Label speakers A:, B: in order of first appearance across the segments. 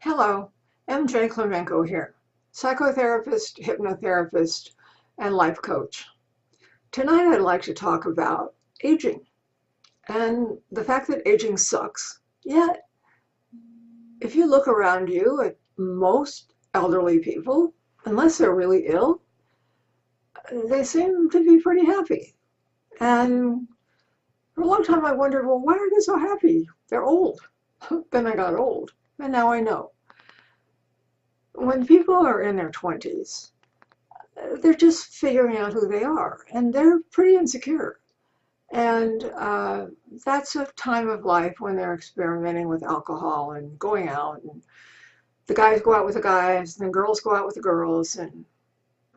A: Hello, MJ Klemenko here, psychotherapist, hypnotherapist, and life coach. Tonight I'd like to talk about aging and the fact that aging sucks. Yet, if you look around you at most elderly people, unless they're really ill, they seem to be pretty happy. And for a long time I wondered, well, why are they so happy? They're old. Then I got old, and now I know. When people are in their 20s, they're just figuring out who they are, and they're pretty insecure. And that's a time of life when they're experimenting with alcohol and going out, and the guys go out with the guys, and the girls go out with the girls. And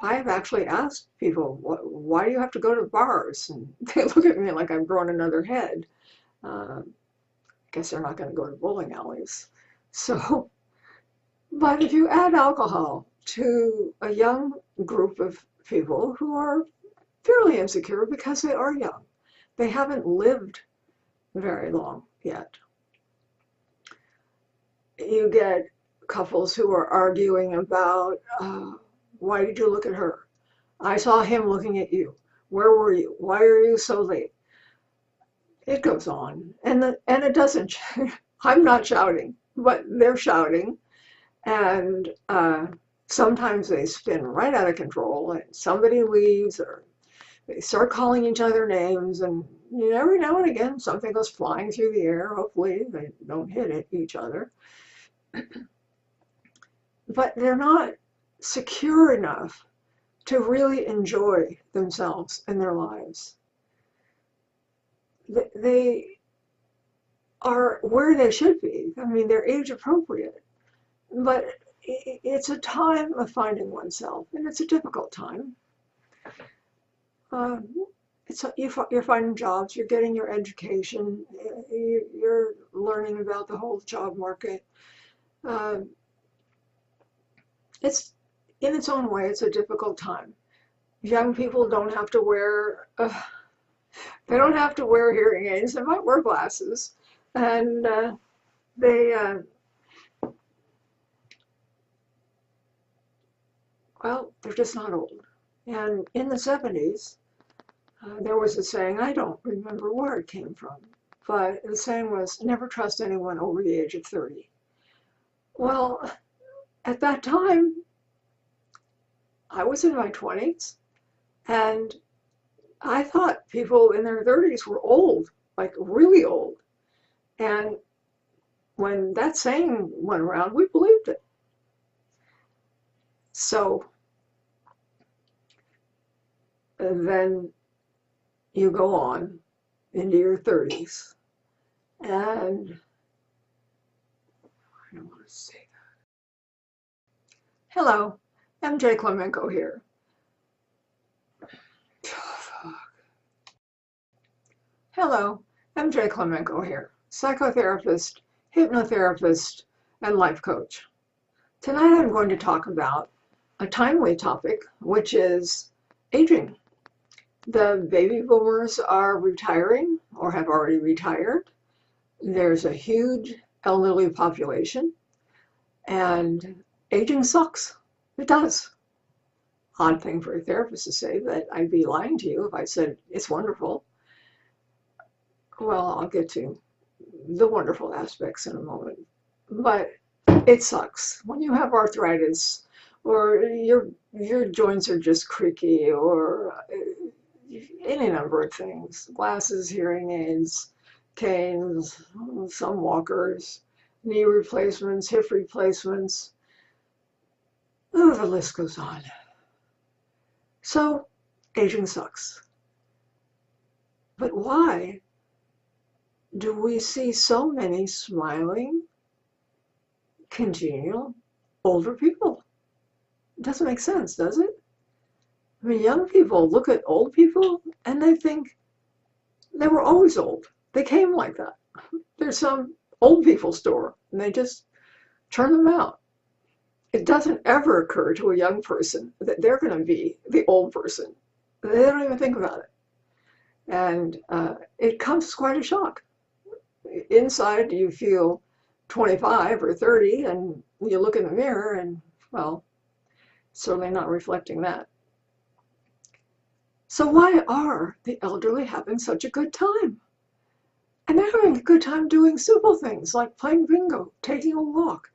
A: I've actually asked people, why do you have to go to bars? And they look at me like I've grown another head. I guess they're not going to go to bowling alleys. So, but if you add alcohol to a young group of people who are fairly insecure because they are young, they haven't lived very long yet. You get couples who are arguing about, why did you look at her? I saw him looking at you. Where were you? Why are you so late? It goes on, and it doesn't. I'm not shouting, but they're shouting, and sometimes they spin right out of control, and somebody leaves, or they start calling each other names, and every now and again something goes flying through the air. Hopefully they don't hit each other. But they're not secure enough to really enjoy themselves and their lives. They are where they should be. I mean, they're age appropriate, but it's a time of finding oneself, and it's a difficult time. Uh, you're finding jobs, you're getting your education, you're learning about the whole job market. Uh, it's in its own way, it's a difficult time. Young people don't have to wear they don't have to wear hearing aids. They might wear glasses, and they well, they're just not old. And in the 70s, there was a saying, I don't remember where it came from, but the saying was, never trust anyone over the age of 30. Well, at that time, I was in my 20s, and I thought people in their 30s were old, like really old. And when that saying went around, we believed it. So then you go on into your 30s, and I don't want to say that. Hello, MJ Klemenko here. Hello, MJ Klemenko here, psychotherapist, hypnotherapist, and life coach. Tonight I'm going to talk about a timely topic, which is aging. The baby boomers are retiring or have already retired. There's a huge elderly population, and aging sucks. It does. Odd thing for a therapist to say, but I'd be lying to you if I said it's wonderful. Well, I'll get to the wonderful aspects in a moment. But it sucks. When you have arthritis, or your joints are just creaky, or any number of things, glasses, hearing aids, canes, some walkers, knee replacements, hip replacements, oh, the list goes on. So, aging sucks. But why do we see so many smiling, congenial, older people? It doesn't make sense, does it? I mean, young people look at old people and they think they were always old. They came like that. There's some old people store and they just turn them out. It doesn't ever occur to a young person that they're going to be the old person. They don't even think about it. And it comes as quite a shock. Inside you feel 25 or 30, and you look in the mirror and, well, certainly not reflecting that. So why are the elderly having such a good time? And they're having a good time doing simple things like playing bingo, taking a walk,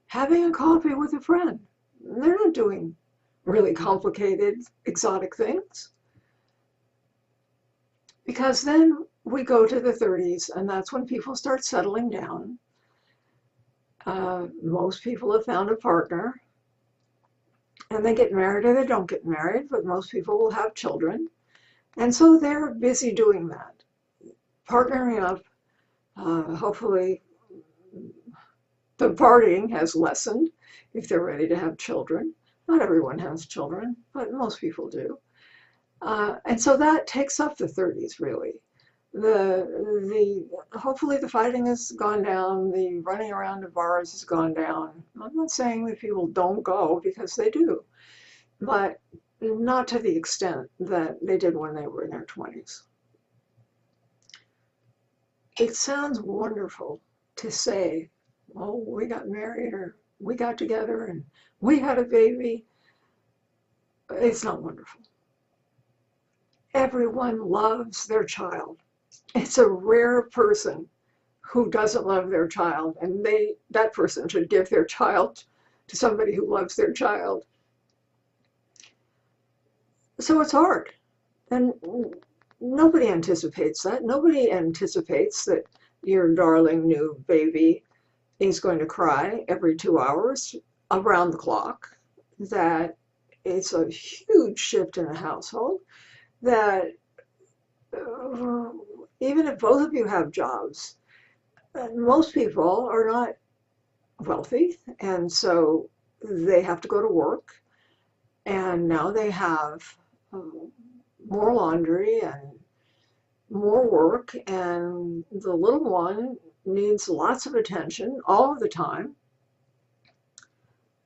A: having a coffee with a friend. They're not doing really complicated, exotic things. Because then we go to the 30s, and that's when people start settling down. Most people have found a partner, and they get married or they don't get married, but most people will have children. And so they're busy doing that, partnering up. Hopefully, the partying has lessened if they're ready to have children. Not everyone has children, but most people do. And so that takes up the 30s, really. Hopefully the fighting has gone down, the running around to bars has gone down. I'm not saying that people don't go, because they do, but not to the extent that they did when they were in their 20s. It sounds wonderful to say, oh, we got married, or we got together and we had a baby. It's not wonderful. Everyone loves their child. It's a rare person who doesn't love their child, and that person should give their child to somebody who loves their child. So it's hard, and nobody anticipates that. Nobody anticipates that your darling new baby is going to cry every 2 hours around the clock, that it's a huge shift in the household, that even if both of you have jobs, most people are not wealthy, and so they have to go to work, and now they have more laundry and more work, and the little one needs lots of attention all of the time.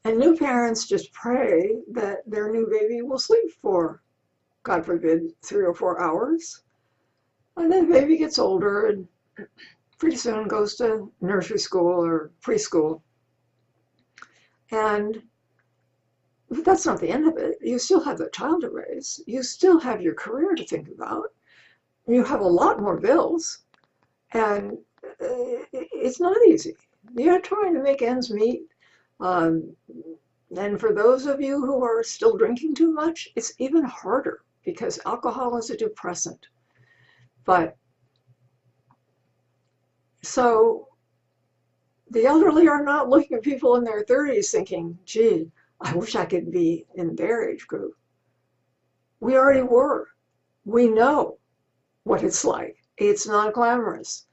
A: And new parents just pray that their new baby will sleep for, God forbid, 3 or 4 hours. And then the baby gets older and pretty soon goes to nursery school or preschool. And that's not the end of it. You still have the child to raise. You still have your career to think about. You have a lot more bills. And it's not easy. You're trying to make ends meet. And for those of you who are still drinking too much, it's even harder, because alcohol is a depressant. But so the elderly are not looking at people in their 30s thinking, gee, I wish I could be in their age group. We already were. We know what it's like. It's not glamorous.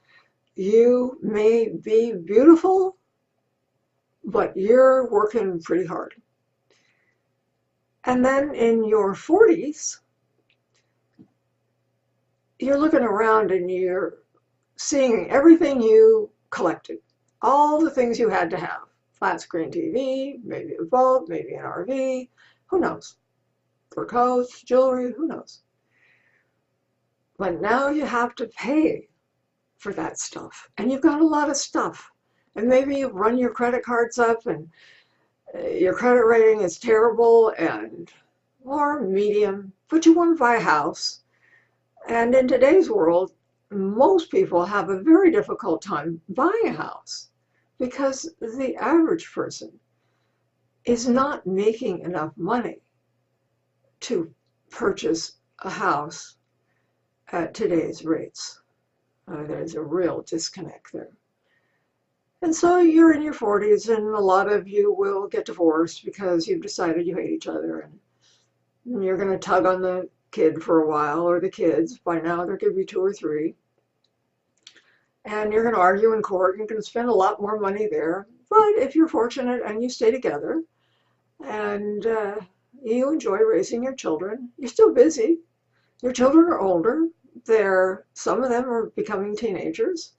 A: You may be beautiful, but you're working pretty hard. And then in your 40s, you're looking around and you're seeing everything you collected, all the things you had to have. Flat screen TV, maybe a boat, maybe an RV, who knows? Fur coats, jewelry, who knows? But now you have to pay for that stuff, and you've got a lot of stuff. And maybe you've run your credit cards up and your credit rating is terrible or medium, but you want to buy a house. And in today's world, most people have a very difficult time buying a house, because the average person is not making enough money to purchase a house at today's rates. There's a real disconnect there. And so you're in your 40s, and a lot of you will get divorced because you've decided you hate each other, and you're going to tug on the kid for a while, or the kids. By now there could be 2 or 3. And you're going to argue in court. You're going to spend a lot more money there. But if you're fortunate and you stay together and you enjoy raising your children, you're still busy. Your children are older. Some of them are becoming teenagers.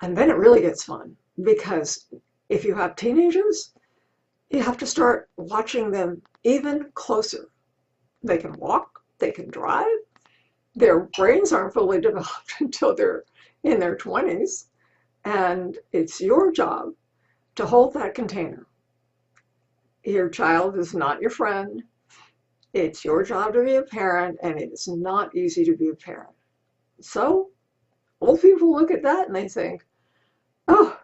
A: And then it really gets fun, because if you have teenagers, you have to start watching them even closer. They can walk, they can drive. Their brains aren't fully developed until they're in their 20s. And it's your job to hold that container Your child is not your friend. It's your job to be a parent, and it is not easy to be a parent. So old people look at that and they think, oh,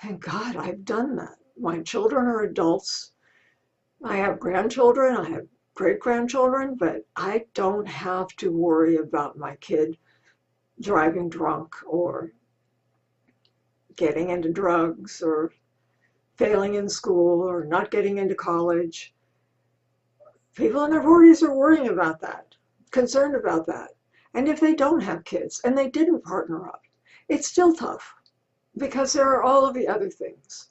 A: thank God I've done that. My children are adults. I have grandchildren, I have great-grandchildren, but I don't have to worry about my kid driving drunk or getting into drugs or failing in school or not getting into college. People in their 40s are worrying about that, concerned about that. And if they don't have kids and they didn't partner up, it's still tough because there are all of the other things,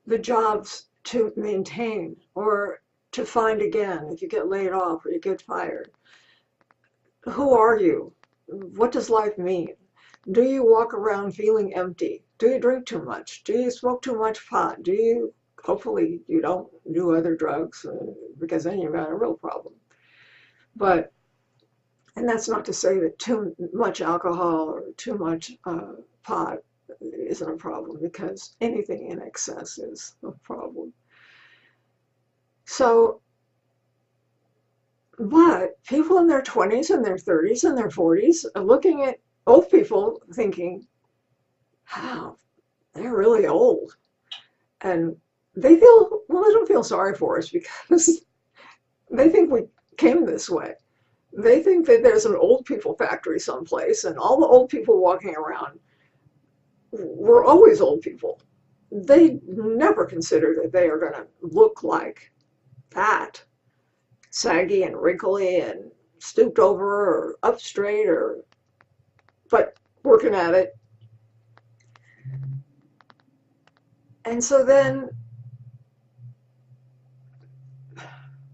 A: the jobs to maintain or to find again if you get laid off or you get fired. Who are you? What does life mean? Do you walk around feeling empty? Do you drink too much? Do you smoke too much pot? Hopefully you don't do other drugs because then you've got a real problem. And that's not to say that too much alcohol or too much pot isn't a problem, because anything in excess is a problem. So, but people in their 20s and their 30s and their 40s are looking at old people thinking, wow, they're really old. And they don't feel sorry for us because they think we came this way. They think that there's an old people factory someplace and all the old people walking around were always old people. They never consider that they are going to look like that, saggy and wrinkly and stooped over or up straight, but working at it. And so then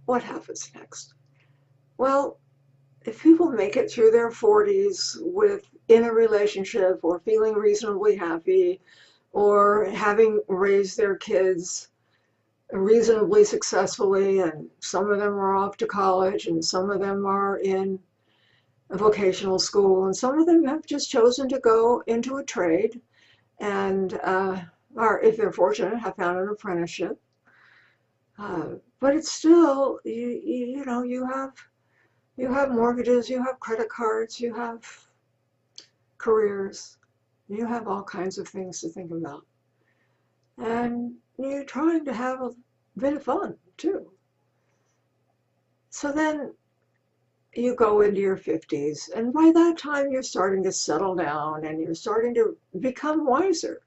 A: what happens next? Well, if people make it through their 40s in a relationship or feeling reasonably happy or having raised their kids reasonably successfully, and some of them are off to college and some of them are in a vocational school and some of them have just chosen to go into a trade and or if they're fortunate have found an apprenticeship, but it's still you have mortgages, you have credit cards, you have careers, you have all kinds of things to think about. And you're trying to have a bit of fun too. So then you go into your 50s, and by that time you're starting to settle down and you're starting to become wiser.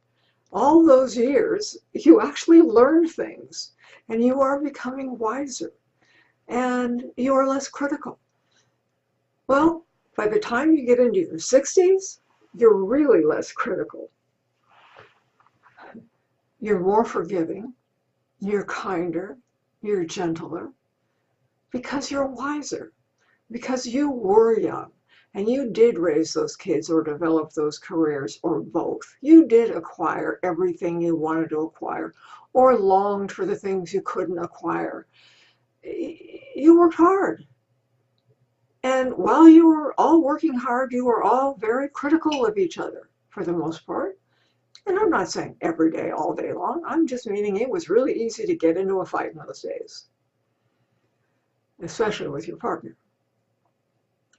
A: All those years, you actually learn things and you are becoming wiser and you are less critical. Well, by the time you get into your 60s, you're really less critical. You're more forgiving, you're kinder, you're gentler, because you're wiser, because you were young and you did raise those kids or develop those careers or both. You did acquire everything you wanted to acquire or longed for the things you couldn't acquire. You worked hard. And while you were all working hard, you were all very critical of each other for the most part. And I'm not saying every day, all day long. I'm just meaning it was really easy to get into a fight in those days, especially with your partner.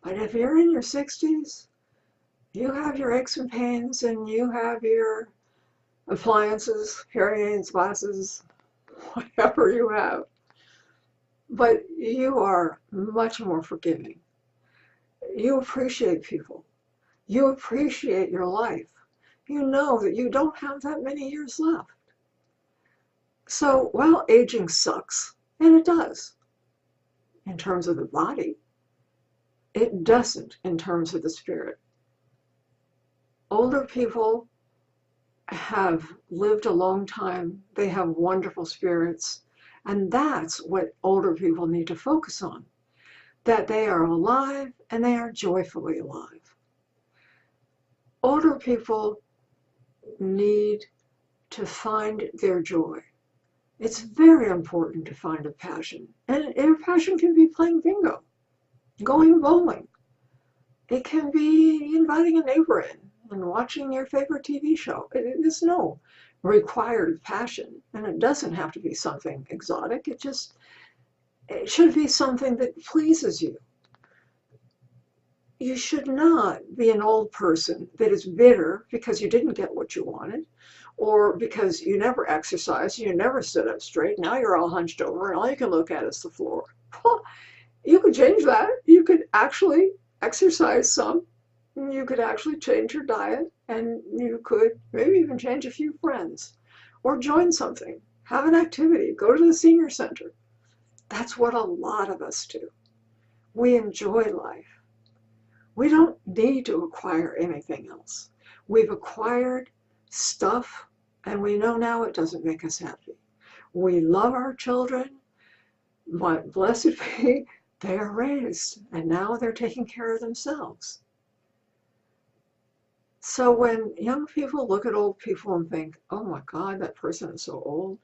A: But if you're in your 60s, you have your aches and pains and you have your appliances, hearing aids, glasses, whatever you have. But you are much more forgiving. You appreciate people. You appreciate your life. You know that you don't have that many years left. So while aging sucks, and it does, in terms of the body, it doesn't in terms of the spirit. Older people have lived a long time. They have wonderful spirits. And that's what older people need to focus on, that they are alive and they are joyfully alive. Older people need to find their joy. It's very important to find a passion. And your passion can be playing bingo, going bowling. It can be inviting a neighbor in and watching your favorite TV show. It is no required passion, and it doesn't have to be something exotic. It should be something that pleases you. You should not be an old person that is bitter because you didn't get what you wanted, or because you never exercised, you never stood up straight. Now you're all hunched over and all you can look at is the floor. Well, you could change that. You could actually exercise some. You could actually change your diet, and you could maybe even change a few friends or join something, have an activity, go to the senior center. That's what a lot of us do. We enjoy life. We don't need to acquire anything else. We've acquired stuff, and we know now it doesn't make us happy. We love our children, but blessed be, they are raised, and now they're taking care of themselves. So when young people look at old people and think, oh my God, that person is so old,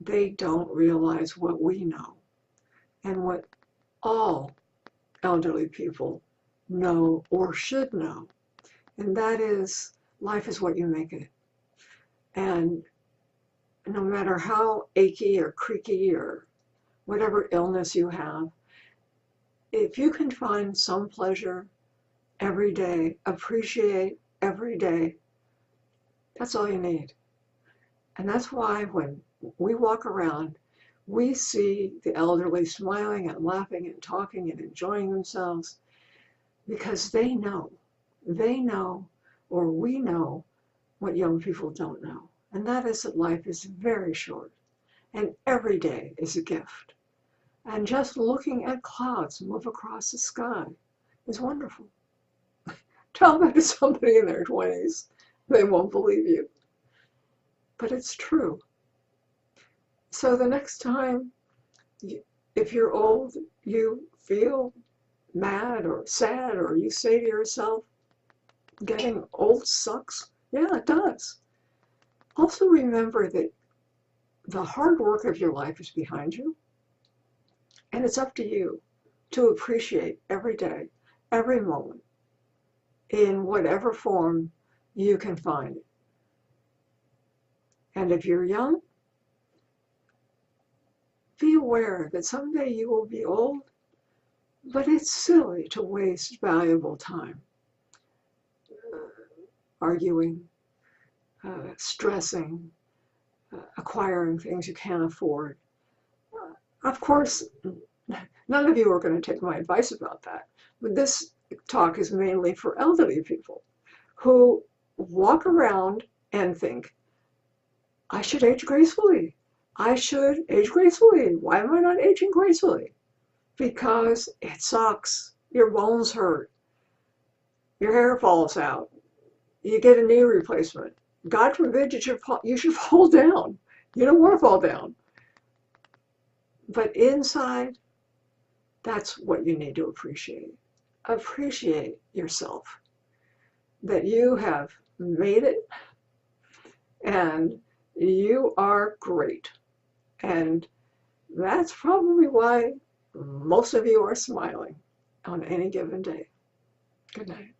A: they don't realize what we know and what all elderly people know or should know. And that is, life is what you make it. And no matter how achy or creaky or whatever illness you have, if you can find some pleasure every day, appreciate every day, that's all you need. And that's why when we walk around, we see the elderly smiling and laughing and talking and enjoying themselves, because they know, or we know what young people don't know. And that is that life is very short and every day is a gift. And just looking at clouds move across the sky is wonderful. Tell that to somebody in their 20s. They won't believe you. But it's true. So the next time, if you're old, you feel mad or sad, or you say to yourself, getting old sucks. Yeah, it does. Also remember that the hard work of your life is behind you, and it's up to you to appreciate every day, every moment, in whatever form you can find it. And if you're young, be aware that someday you will be old, but it's silly to waste valuable time arguing, stressing, acquiring things you can't afford. Of course, none of you are going to take my advice about that, but this talk is mainly for elderly people who walk around and think, I should age gracefully. I should age gracefully. Why am I not aging gracefully? Because it sucks. Your bones hurt. Your hair falls out. You get a knee replacement. God forbid you should fall down. You don't want to fall down. But inside, that's what you need to appreciate. Appreciate yourself, that you have made it and you are great. And that's probably why most of you are smiling on any given day. Good night.